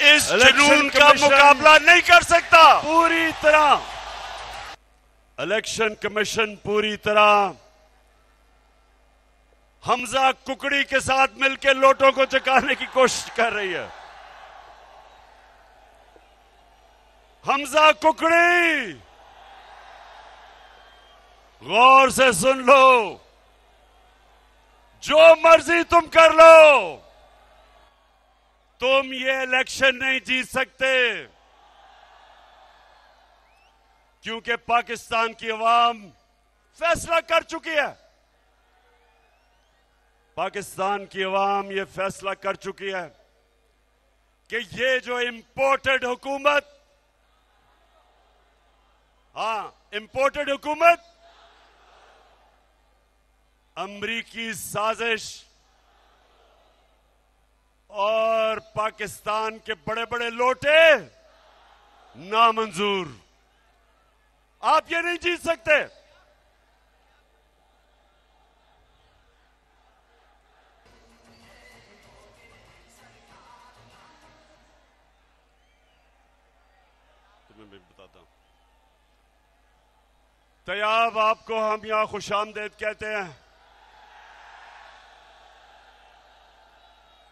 इस जुनून का मुकाबला नहीं कर सकता। पूरी तरह इलेक्शन कमीशन पूरी तरह हमजा कुकड़ी के साथ मिलकर लोटों को चकाने की कोशिश कर रही है। हमजा कुकड़ी, गौर से सुन लो, जो मर्जी तुम कर लो, तुम ये इलेक्शन नहीं जीत सकते, क्योंकि पाकिस्तान की अवाम फैसला कर चुकी है। पाकिस्तान की अवाम ये फैसला कर चुकी है कि ये जो इंपोर्टेड हुकूमत, इंपोर्टेड हुकूमत, अमरीकी साजिश और पाकिस्तान के बड़े बड़े लोटे नामंजूर। आप ये नहीं जीत सकते। तुम्हें मैं बताता हूं, तैयाब आपको हम यहां खुशामदेद कहते हैं।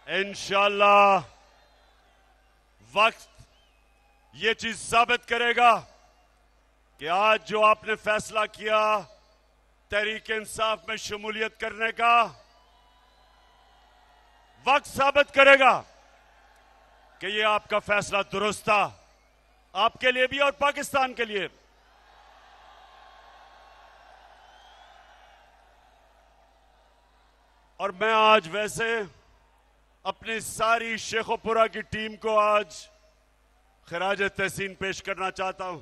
इंशाअल्लाह वक्त ये चीज साबित करेगा कि आज जो आपने फैसला किया तहरीक इंसाफ में शमूलियत करने का, वक्त साबित करेगा कि ये आपका फैसला दुरुस्त था, आपके लिए भी और पाकिस्तान के लिए। और मैं आज वैसे अपनी सारी शेखोपुरा की टीम को आज खिराज तहसीन पेश करना चाहता हूं।